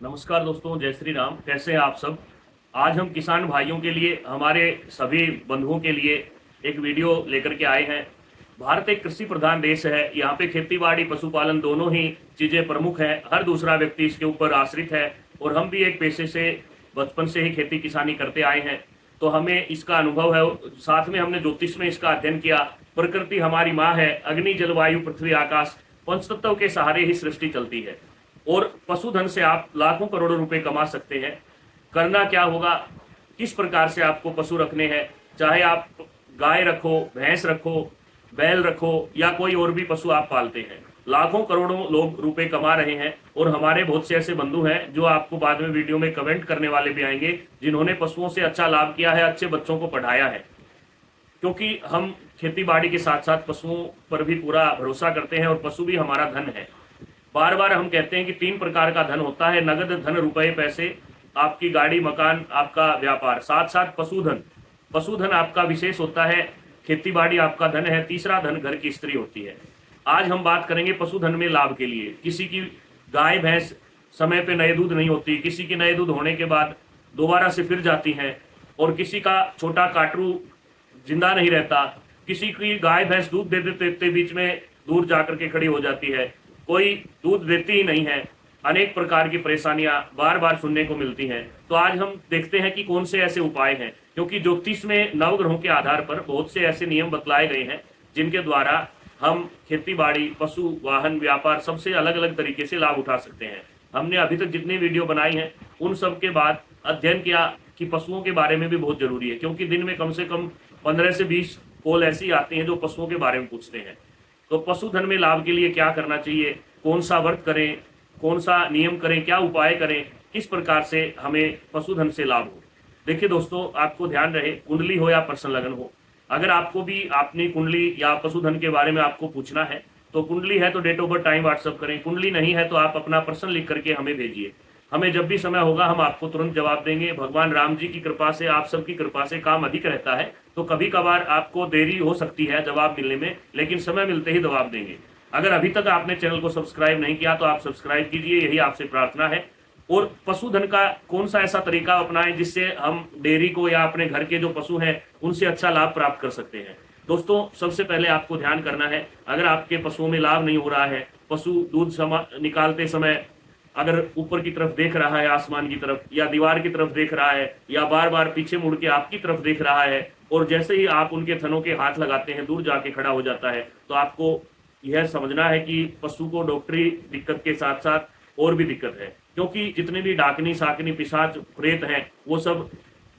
नमस्कार दोस्तों, जय श्री राम। कैसे हैं आप सब। आज हम किसान भाइयों के लिए, हमारे सभी बंधुओं के लिए एक वीडियो लेकर के आए हैं। भारत एक कृषि प्रधान देश है। यहाँ पे खेती बाड़ी पशुपालन दोनों ही चीजें प्रमुख हैं। हर दूसरा व्यक्ति इसके ऊपर आश्रित है और हम भी एक पेशे से बचपन से ही खेती किसानी करते आए हैं, तो हमें इसका अनुभव है। साथ में हमने ज्योतिष में इसका अध्ययन किया। प्रकृति हमारी माँ है। अग्नि जल वायु पृथ्वी आकाश पंचतत्व के सहारे ही सृष्टि चलती है और पशुधन से आप लाखों करोड़ों रुपए कमा सकते हैं। करना क्या होगा, किस प्रकार से आपको पशु रखने हैं, चाहे आप गाय रखो, भैंस रखो, बैल रखो या कोई और भी पशु आप पालते हैं, लाखों करोड़ों लोग रुपए कमा रहे हैं। और हमारे बहुत से ऐसे बंधु हैं जो आपको बाद में वीडियो में कमेंट करने वाले भी आएंगे, जिन्होंने पशुओं से अच्छा लाभ किया है, अच्छे बच्चों को पढ़ाया है। क्योंकि हम खेती बाड़ी के साथ साथ पशुओं पर भी पूरा भरोसा करते हैं और पशु भी हमारा धन है। बार बार हम कहते हैं कि 3 प्रकार का धन होता है: नगद धन, रुपए पैसे, आपकी गाड़ी मकान, आपका व्यापार, साथ साथ पशुधन। पशुधन आपका विशेष होता है, खेती बाड़ी आपका धन है, तीसरा धन घर की स्त्री होती है। आज हम बात करेंगे पशुधन में लाभ के लिए। किसी की गाय भैंस समय पे नए दूध नहीं होती, किसी की नए दूध होने के बाद दोबारा से फिर जाती हैं, और किसी का छोटा काटरू जिंदा नहीं रहता, किसी की गाय भैंस दूध देते देते बीच में दूर जाकर के खड़ी हो जाती है, कोई दूध देती ही नहीं है। अनेक प्रकार की परेशानियां बार बार सुनने को मिलती हैं। तो आज हम देखते हैं कि कौन से ऐसे उपाय हैं, क्योंकि ज्योतिष में नवग्रहों के आधार पर बहुत से ऐसे नियम बतलाए गए हैं जिनके द्वारा हम खेती बाड़ी पशु वाहन व्यापार सबसे अलग अलग तरीके से लाभ उठा सकते हैं। हमने अभी तक जितनी वीडियो बनाई हैं उन सब के बाद अध्ययन किया कि पशुओं के बारे में भी बहुत जरूरी है, क्योंकि दिन में कम से कम 15 से 20 कॉल ऐसी आती हैं जो पशुओं के बारे में पूछते हैं। तो पशुधन में लाभ के लिए क्या करना चाहिए, कौन सा व्रत करें, कौन सा नियम करें, क्या उपाय करें, किस प्रकार से हमें पशुधन से लाभ हो। देखिए दोस्तों, आपको ध्यान रहे, कुंडली हो या पर्सनल लगन हो, अगर आपको भी अपनी कुंडली या पशुधन के बारे में आपको पूछना है तो कुंडली है तो date of birth time WhatsApp करें, कुंडली नहीं है तो आप अपना पर्सन लिख करके हमें भेजिए। हमें जब भी समय होगा हम आपको तुरंत जवाब देंगे। भगवान राम जी की कृपा से, आप सबकी कृपा से काम अधिक रहता है, तो कभी कभार आपको देरी हो सकती है जवाब मिलने में, लेकिन समय मिलते ही जवाब देंगे। अगर अभी तक आपने चैनल को सब्सक्राइब नहीं किया तो आप सब्सक्राइब कीजिए, यही आपसे प्रार्थना है। और पशुधन का कौन सा ऐसा तरीका अपनाएं जिससे हम डेयरी को या अपने घर के जो पशु हैं उनसे अच्छा लाभ प्राप्त कर सकते हैं। दोस्तों, सबसे पहले आपको ध्यान करना है, अगर आपके पशुओं में लाभ नहीं हो रहा है, पशु दूध निकालते समय अगर ऊपर की तरफ देख रहा है, आसमान की तरफ या दीवार की तरफ देख रहा है, या बार बार पीछे मुड़ के आपकी तरफ देख रहा है, और जैसे ही आप उनके थनों के हाथ लगाते हैं दूर जाके खड़ा हो जाता है, तो आपको यह समझना है कि पशु को डॉक्टरी दिक्कत के साथ साथ और भी दिक्कत है। क्योंकि जितने भी डाकनी साकनी पिशाच प्रेत हैं, वो सब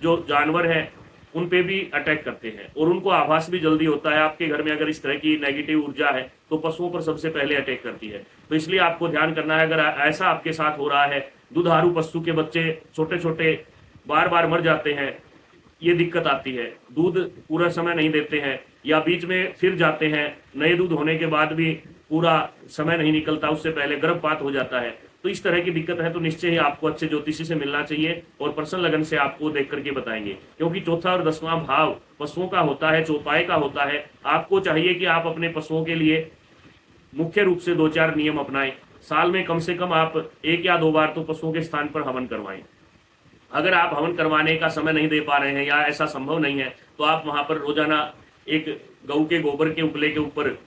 जो जानवर हैं उन पे भी अटैक करते हैं और उनको आभास भी जल्दी होता है। आपके घर में अगर इस तरह की नेगेटिव ऊर्जा है तो पशुओं पर सबसे पहले अटैक करती है। तो इसलिए आपको ध्यान करना है, अगर ऐसा आपके साथ हो रहा है, दुधारू पशु के बच्चे छोटे छोटे बार बार मर जाते हैं, ये दिक्कत आती है, दूध पूरा समय नहीं देते हैं या बीच में फिर जाते हैं, नए दूध होने के बाद भी पूरा समय नहीं निकलता, उससे पहले गर्भपात हो जाता है, तो इस तरह की दिक्कत है तो निश्चय ही आपको अच्छे ज्योतिषी से मिलना चाहिए और पर्सनल लगन से आपको देख करके बताएंगे। क्योंकि चौथा और 10वां भाव पशुओं का होता है, चौपाई का होता है। आपको चाहिए कि आप अपने पशुओं के लिए मुख्य रूप से 2-4 नियम अपनाएं। साल में कम से कम आप 1 या 2 बार तो पशुओं के स्थान पर हवन करवाएं। अगर आप हवन करवाने का समय नहीं दे पा रहे हैं या ऐसा संभव नहीं है तो आप वहां पर रोजाना एक गऊ के गोबर के उपले के ऊपर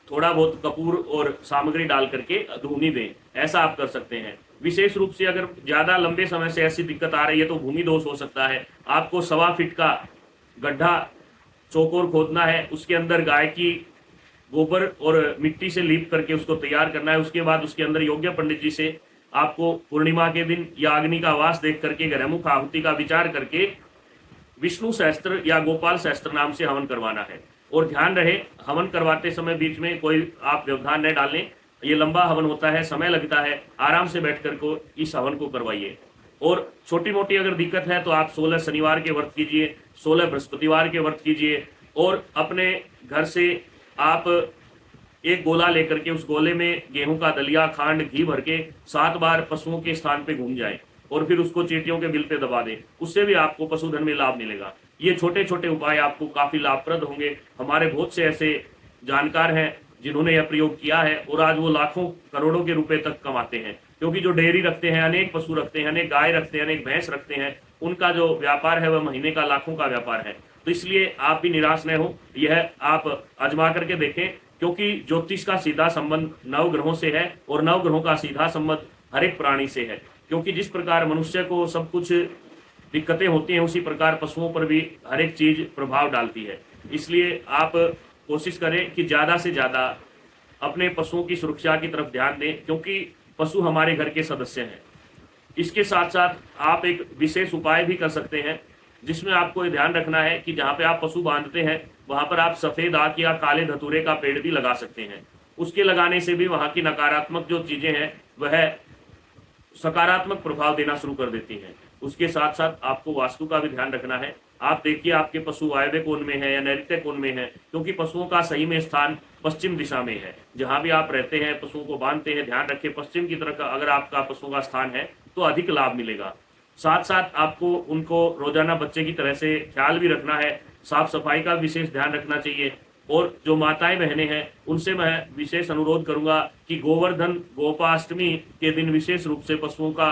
थोड़ा बहुत कपूर और सामग्री डाल करके धूनी दें, ऐसा आप कर सकते हैं। विशेष रूप से अगर ज्यादा लंबे समय से ऐसी दिक्कत आ रही है तो भूमि दोष हो सकता है। आपको 1.25 फीट का गड्ढा चौकोर खोदना है, उसके अंदर गाय की गोबर और मिट्टी से लीप करके उसको तैयार करना है। उसके बाद उसके अंदर योग्य पंडित जी से आपको पूर्णिमा के दिन या अग्नि का वास देख करके ग्रहमुख आहुति का विचार करके विष्णु सहस्त्र या गोपाल सहस्त्र नाम से हवन करवाना है। और ध्यान रहे, हवन करवाते समय बीच में कोई आप व्यवधान न डालें। ये लंबा हवन होता है, समय लगता है, आराम से बैठ कर को इस हवन को करवाइए। और छोटी मोटी अगर दिक्कत है तो आप 16 शनिवार के व्रत कीजिए, 16 बृहस्पतिवार के व्रत कीजिए, और अपने घर से आप एक गोला लेकर के उस गोले में गेहूं का दलिया खांड घी भर के 7 बार पशुओं के स्थान पे घूम जाए और फिर उसको चींटियों के बिल पे दबा दें। उससे भी आपको पशुधन में लाभ मिलेगा। ये छोटे छोटे उपाय आपको काफी लाभप्रद होंगे। हमारे बहुत से ऐसे जानकार हैं जिन्होंने यह प्रयोग किया है और आज वो लाखों करोड़ों के रुपए तक कमाते हैं। क्योंकि जो डेयरी रखते हैं, अनेक पशु रखते हैं, अनेक गाय रखते हैं, अनेक भैंस रखते हैं, उनका जो व्यापार है वह महीने का लाखों का व्यापार है। तो इसलिए आप भी निराश न हो, यह आप आजमा करके देखें, क्योंकि ज्योतिष का सीधा संबंध नव ग्रहों से है और नव ग्रहों का सीधा संबंध हर एक प्राणी से है। क्योंकि जिस प्रकार मनुष्य को सब कुछ दिक्कतें होती हैं, उसी प्रकार पशुओं पर भी हर एक चीज प्रभाव डालती है। इसलिए आप कोशिश करें कि ज्यादा से ज्यादा अपने पशुओं की सुरक्षा की तरफ ध्यान दें, क्योंकि पशु हमारे घर के सदस्य हैं। इसके साथ साथ आप एक विशेष उपाय भी कर सकते हैं, जिसमें आपको ये ध्यान रखना है कि जहाँ पे आप पशु बांधते हैं वहां पर आप सफेद आक या काले धतूरे का पेड़ भी लगा सकते हैं। उसके लगाने से भी वहां की नकारात्मक जो चीजें हैं वह सकारात्मक प्रभाव देना शुरू कर देती हैं। उसके साथ साथ आपको वास्तु का भी ध्यान रखना है। आप देखिए आपके पशु वायव्य कोण में है या नैऋत्य कोण में है, क्योंकि पशुओं का सही में स्थान पश्चिम दिशा में है। जहां भी आप रहते हैं, पशुओं को बांधते हैं, ध्यान रखें पश्चिम की तरफ अगर आपका पशुओं का स्थान है तो अधिक लाभ मिलेगा। साथ साथ आपको उनको रोजाना बच्चे की तरह से ख्याल भी रखना है, साफ सफाई का विशेष ध्यान रखना चाहिए। और जो माताएं बहनें हैं उनसे मैं विशेष अनुरोध करूंगा कि गोवर्धन गोपाष्टमी के दिन विशेष रूप से पशुओं का,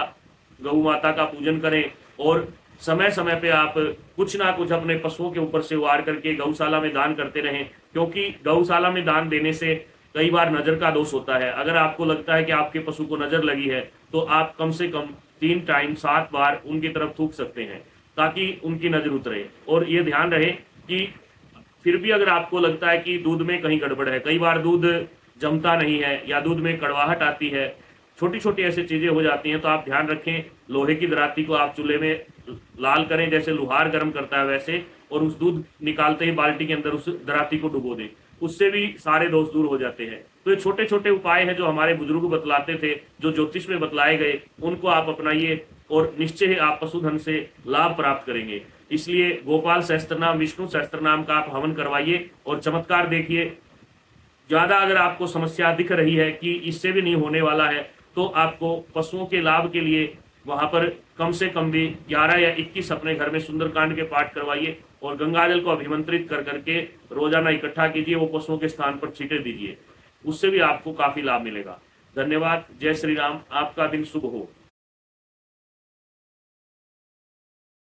गौ माता का पूजन करें और समय समय पे आप कुछ ना कुछ अपने पशुओं के ऊपर से वार करके गौशाला में दान करते रहें, क्योंकि गौशाला में दान देने से कई बार नजर का दोष होता है। अगर आपको लगता है कि आपके पशु को नजर लगी है तो आप कम से कम 3 टाइम 7 बार उनकी तरफ थूक सकते हैं, ताकि उनकी नजर उतरे। और ये ध्यान रहे कि फिर भी अगर आपको लगता है कि दूध में कहीं गड़बड़ है, कई बार दूध जमता नहीं है या दूध में कड़वाहट आती है, छोटी छोटी ऐसी चीजें हो जाती हैं, तो आप ध्यान रखें लोहे की दराती को आप चूल्हे में लाल करें, जैसे लोहार गर्म करता है वैसे, और उस दूध निकालते ही बाल्टी के अंदर उस दराती को डुबो दें। उससे भी सारे दोष दूर हो जाते हैं। तो ये छोटे छोटे उपाय हैं जो हमारे बुजुर्ग बतलाते थे, जो ज्योतिष में बतलाए गए, उनको आप अपनाइए और निश्चय ही आप पशुधन से लाभ प्राप्त करेंगे। इसलिए गोपाल सहस्त्र नाम, विष्णु सहस्त्र नाम का आप हवन करवाइए और चमत्कार देखिए। ज्यादा अगर आपको समस्या दिख रही है कि इससे भी नहीं होने वाला है, तो आपको पशुओं के लाभ के लिए वहां पर कम से कम भी 11 या 21 अपने घर में सुंदरकांड के पाठ करवाइए और गंगाजल को अभिमंत्रित कर करके रोजाना इकट्ठा कीजिए, वो पशुओं के स्थान पर छींटे दीजिए। उससे भी आपको काफी लाभ मिलेगा। धन्यवाद। जय श्री राम। आपका दिन शुभ हो।